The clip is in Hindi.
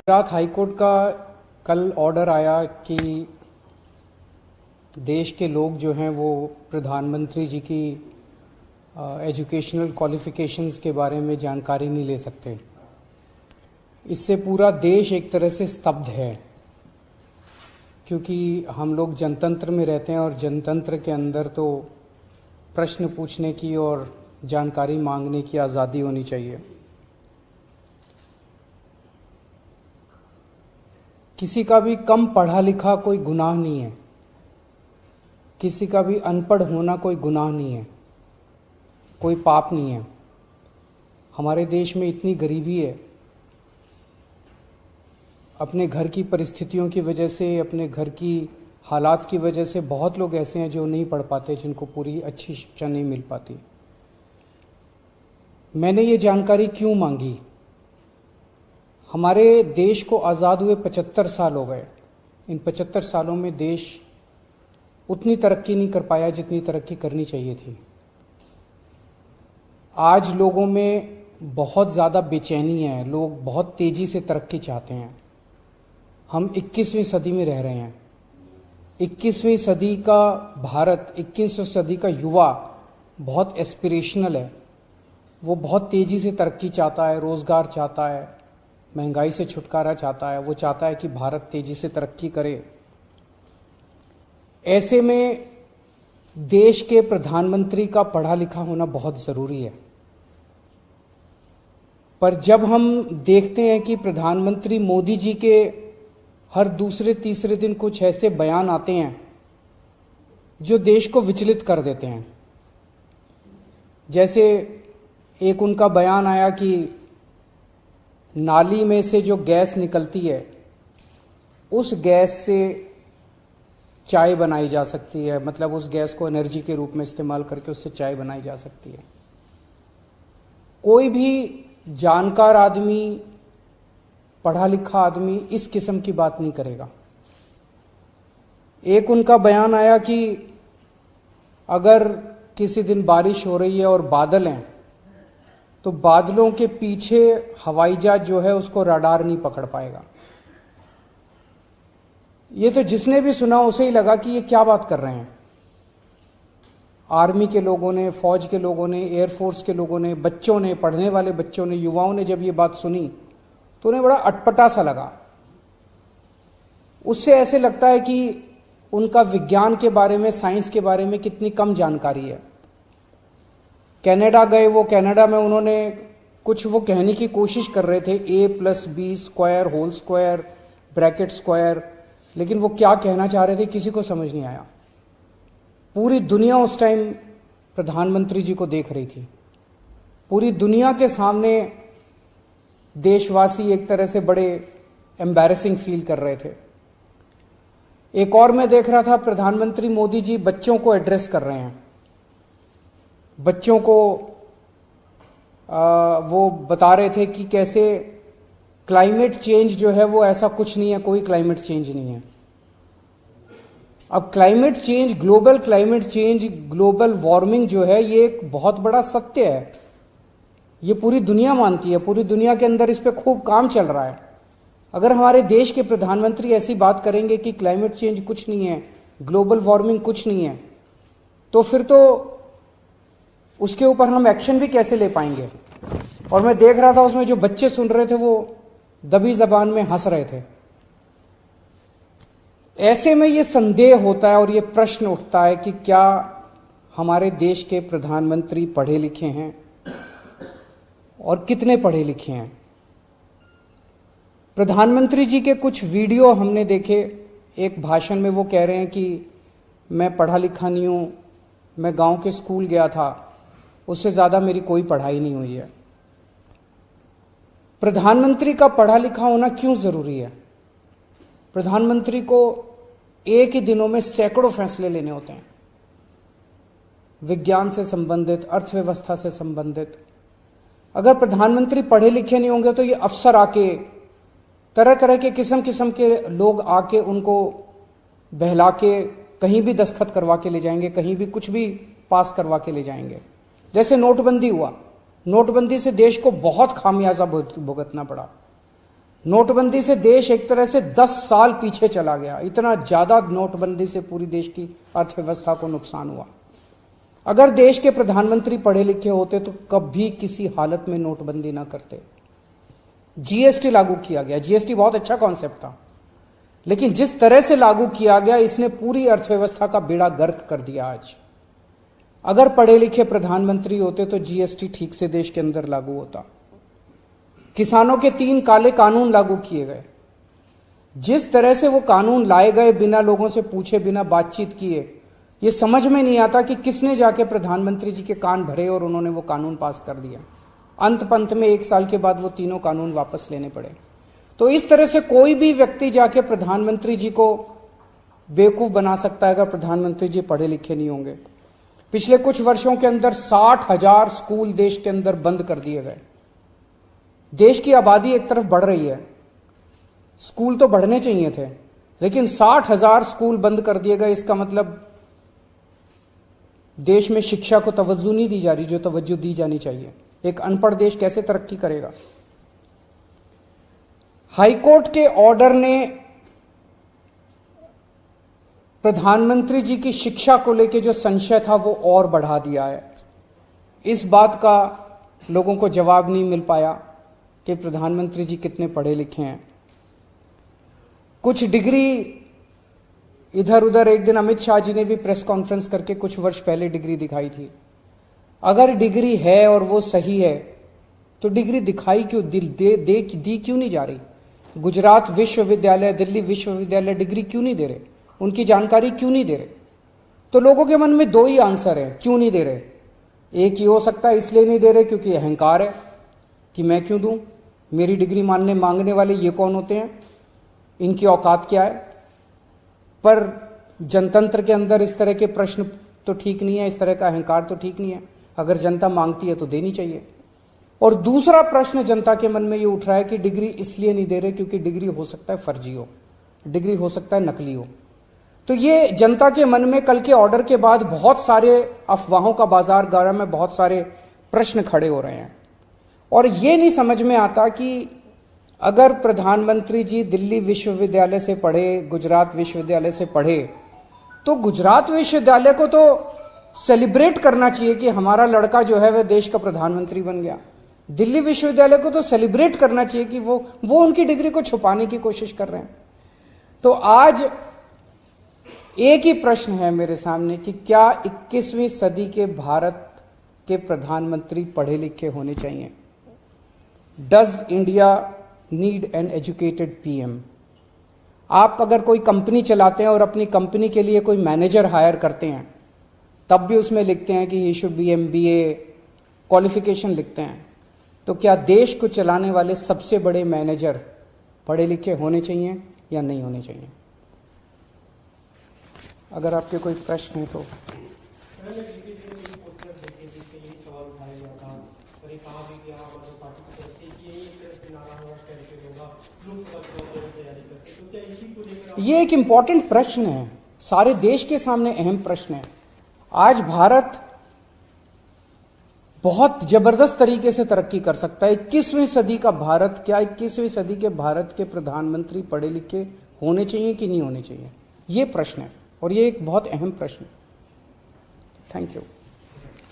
गुजरात हाईकोर्ट का कल ऑर्डर आया कि देश के लोग जो हैं वो प्रधानमंत्री जी की एजुकेशनल क्वालिफ़िकेशंस के बारे में जानकारी नहीं ले सकते। इससे पूरा देश एक तरह से स्तब्ध है, क्योंकि हम लोग जनतंत्र में रहते हैं और जनतंत्र के अंदर तो प्रश्न पूछने की और जानकारी मांगने की आज़ादी होनी चाहिए। किसी का भी कम पढ़ा लिखा कोई गुनाह नहीं है, किसी का भी अनपढ़ होना कोई गुनाह नहीं है, कोई पाप नहीं है। हमारे देश में इतनी गरीबी है, अपने घर की परिस्थितियों की वजह से, अपने घर की हालात की वजह से बहुत लोग ऐसे हैं जो नहीं पढ़ पाते, जिनको पूरी अच्छी शिक्षा नहीं मिल पाती। मैंने ये जानकारी क्यों मांगी? हमारे देश को आज़ाद हुए 75 साल हो गए। इन 75 सालों में देश उतनी तरक्की नहीं कर पाया जितनी तरक्की करनी चाहिए थी। आज लोगों में बहुत ज़्यादा बेचैनी है, लोग बहुत तेज़ी से तरक्की चाहते हैं। हम 21वीं सदी में रह रहे हैं। 21वीं सदी का भारत, 21वीं सदी का युवा बहुत एस्पिरेशनल है। वो बहुत तेज़ी से तरक्की चाहता है, रोज़गार चाहता है, महंगाई से छुटकारा चाहता है। वो चाहता है कि भारत तेज़ी से तरक्की करे। ऐसे में देश के प्रधानमंत्री का पढ़ा लिखा होना बहुत ज़रूरी है। पर जब हम देखते हैं कि प्रधानमंत्री मोदी जी के हर दूसरे तीसरे दिन कुछ ऐसे बयान आते हैं जो देश को विचलित कर देते हैं। जैसे एक उनका बयान आया कि नाली में से जो गैस निकलती है, उस गैस से चाय बनाई जा सकती है, मतलब उस गैस को एनर्जी के रूप में इस्तेमाल करके उससे चाय बनाई जा सकती है। कोई भी जानकार आदमी, पढ़ा लिखा आदमी इस किस्म की बात नहीं करेगा। एक उनका बयान आया कि अगर किसी दिन बारिश हो रही है और बादल हैं, तो बादलों के पीछे हवाई जहाज जो है उसको रडार नहीं पकड़ पाएगा। ये तो जिसने भी सुना उसे ही लगा कि ये क्या बात कर रहे हैं। आर्मी के लोगों ने, फौज के लोगों ने, एयरफोर्स के लोगों ने, बच्चों ने, पढ़ने वाले बच्चों ने, युवाओं ने जब ये बात सुनी तो उन्हें बड़ा अटपटा सा लगा। उससे ऐसे लगता है कि उनका विज्ञान के बारे में, साइंस के बारे में कितनी कम जानकारी है। कनाडा गए, वो कनाडा में उन्होंने कुछ वो कहने की कोशिश कर रहे थे, a+b² whole square bracket square, लेकिन वो क्या कहना चाह रहे थे किसी को समझ नहीं आया। पूरी दुनिया उस टाइम प्रधानमंत्री जी को देख रही थी। पूरी दुनिया के सामने देशवासी एक तरह से बड़े एम्बैरेसिंग फील कर रहे थे। एक और मैं देख रहा था, प्रधानमंत्री मोदी जी बच्चों को एड्रेस कर रहे हैं। बच्चों को वो बता रहे थे कि कैसे क्लाइमेट चेंज जो है वो ऐसा कुछ नहीं है, कोई क्लाइमेट चेंज नहीं है। अब climate change, global climate change, global warming जो है ये एक बहुत बड़ा सत्य है। ये पूरी दुनिया मानती है, पूरी दुनिया के अंदर इस पे खूब काम चल रहा है। अगर हमारे देश के प्रधानमंत्री ऐसी बात करेंगे कि क्लाइमेट चेंज कुछ नहीं है, ग्लोबल वार्मिंग कुछ नहीं है, तो फिर तो उसके ऊपर हम एक्शन भी कैसे ले पाएंगे। और मैं देख रहा था उसमें जो बच्चे सुन रहे थे वो दबी जबान में हंस रहे थे। ऐसे में ये संदेह होता है और ये प्रश्न उठता है कि क्या हमारे देश के प्रधानमंत्री पढ़े लिखे हैं और कितने पढ़े लिखे हैं। प्रधानमंत्री जी के कुछ वीडियो हमने देखे। एक भाषण में वो कह रहे हैं कि मैं पढ़ा लिखा नहीं हूं, मैं गांव के स्कूल गया था, उससे ज़्यादा मेरी कोई पढ़ाई नहीं हुई है। प्रधानमंत्री का पढ़ा लिखा होना क्यों ज़रूरी है? प्रधानमंत्री को एक ही दिनों में सैकड़ों फैसले लेने होते हैं, विज्ञान से संबंधित, अर्थव्यवस्था से संबंधित। अगर प्रधानमंत्री पढ़े लिखे नहीं होंगे तो ये अफसर आके, तरह तरह के किस्म किस्म के लोग आके उनको बहला के कहीं भी दस्तखत करवा के ले जाएंगे, कहीं भी कुछ भी पास करवा के ले जाएंगे। जैसे नोटबंदी हुआ, नोटबंदी से देश को बहुत खामियाजा भुगतना पड़ा। नोटबंदी से देश एक तरह से 10 साल पीछे चला गया। इतना ज्यादा नोटबंदी से पूरी देश की अर्थव्यवस्था को नुकसान हुआ। अगर देश के प्रधानमंत्री पढ़े लिखे होते तो कभी किसी हालत में नोटबंदी ना करते। जीएसटी लागू किया गया, जीएसटी बहुत अच्छा कॉन्सेप्ट था, लेकिन जिस तरह से लागू किया गया इसने पूरी अर्थव्यवस्था का बेड़ा गर्क कर दिया। आज अगर पढ़े लिखे प्रधानमंत्री होते तो जीएसटी ठीक से देश के अंदर लागू होता। किसानों के 3 काले कानून लागू किए गए। जिस तरह से वो कानून लाए गए बिना लोगों से पूछे, बिना बातचीत किए, ये समझ में नहीं आता कि किसने जाके प्रधानमंत्री जी के कान भरे और उन्होंने वो कानून पास कर दिया। अंत पंत में 1 साल के बाद वो तीनों कानून वापस लेने पड़े। तो इस तरह से कोई भी व्यक्ति जाके प्रधानमंत्री जी को बेवकूफ बना सकता है अगर प्रधानमंत्री जी पढ़े लिखे नहीं होंगे। पिछले कुछ वर्षों के अंदर 60,000 स्कूल देश के अंदर बंद कर दिए गए। देश की आबादी एक तरफ बढ़ रही है, स्कूल तो बढ़ने चाहिए थे, लेकिन 60,000 स्कूल बंद कर दिए गए। इसका मतलब देश में शिक्षा को तवज्जो नहीं दी जा रही जो तवज्जो दी जानी चाहिए। एक अनपढ़ देश कैसे तरक्की करेगा? हाईकोर्ट के ऑर्डर ने प्रधानमंत्री जी की शिक्षा को लेकर जो संशय था वो और बढ़ा दिया है। इस बात का लोगों को जवाब नहीं मिल पाया कि प्रधानमंत्री जी कितने पढ़े लिखे हैं। कुछ डिग्री इधर उधर, एक दिन अमित शाह जी ने भी प्रेस कॉन्फ्रेंस करके कुछ वर्ष पहले डिग्री दिखाई थी। अगर डिग्री है और वो सही है तो डिग्री दिखाई क्यों दी क्यों नहीं जा रही? गुजरात विश्वविद्यालय, दिल्ली विश्वविद्यालय डिग्री क्यों नहीं दे रहे? उनकी जानकारी क्यों नहीं दे रहे? तो लोगों के मन में 2 ही आंसर है क्यों नहीं दे रहे। एक ही हो सकता है इसलिए नहीं दे रहे क्योंकि अहंकार है कि मैं क्यों दूं, मेरी डिग्री मांगने वाले ये कौन होते हैं, इनकी औकात क्या है। पर जनतंत्र के अंदर इस तरह के प्रश्न तो ठीक नहीं है, इस तरह का अहंकार तो ठीक नहीं है। अगर जनता मांगती है तो देनी चाहिए। और दूसरा प्रश्न जनता के मन में ये उठ रहा है कि डिग्री इसलिए नहीं दे रहे क्योंकि डिग्री हो सकता है फर्जी हो, डिग्री हो सकता है नकली हो। तो ये जनता के मन में कल के ऑर्डर के बाद बहुत सारे अफवाहों का बाजार गर्म है, बहुत सारे प्रश्न खड़े हो रहे हैं। और ये नहीं समझ में आता कि अगर प्रधानमंत्री जी दिल्ली विश्वविद्यालय से पढ़े, गुजरात विश्वविद्यालय से पढ़े, तो गुजरात विश्वविद्यालय को तो सेलिब्रेट करना चाहिए कि हमारा लड़का जो है वह देश का प्रधानमंत्री बन गया। दिल्ली विश्वविद्यालय को तो सेलिब्रेट करना चाहिए कि वो उनकी डिग्री को छुपाने की कोशिश कर रहे हैं। तो आज एक ही प्रश्न है मेरे सामने कि क्या 21वीं सदी के भारत के प्रधानमंत्री पढ़े लिखे होने चाहिए? Does India need an educated PM? आप अगर कोई कंपनी चलाते हैं और अपनी कंपनी के लिए कोई मैनेजर हायर करते हैं, तब भी उसमें लिखते हैं कि he should be MBA qualification लिखते हैं। तो क्या देश को चलाने वाले सबसे बड़े मैनेजर पढ़े लिखे होने चाहिए या नहीं होने चाहिए? अगर आपके कोई प्रश्न है तो। ये एक इंपॉर्टेंट प्रश्न है, सारे देश के सामने अहम प्रश्न है। आज भारत बहुत जबरदस्त तरीके से तरक्की कर सकता है। 21वीं सदी का भारत, क्या 21वीं सदी के भारत के प्रधानमंत्री पढ़े लिखे होने चाहिए कि नहीं होने चाहिए? ये प्रश्न है और ये एक बहुत अहम प्रश्न है। Thank you.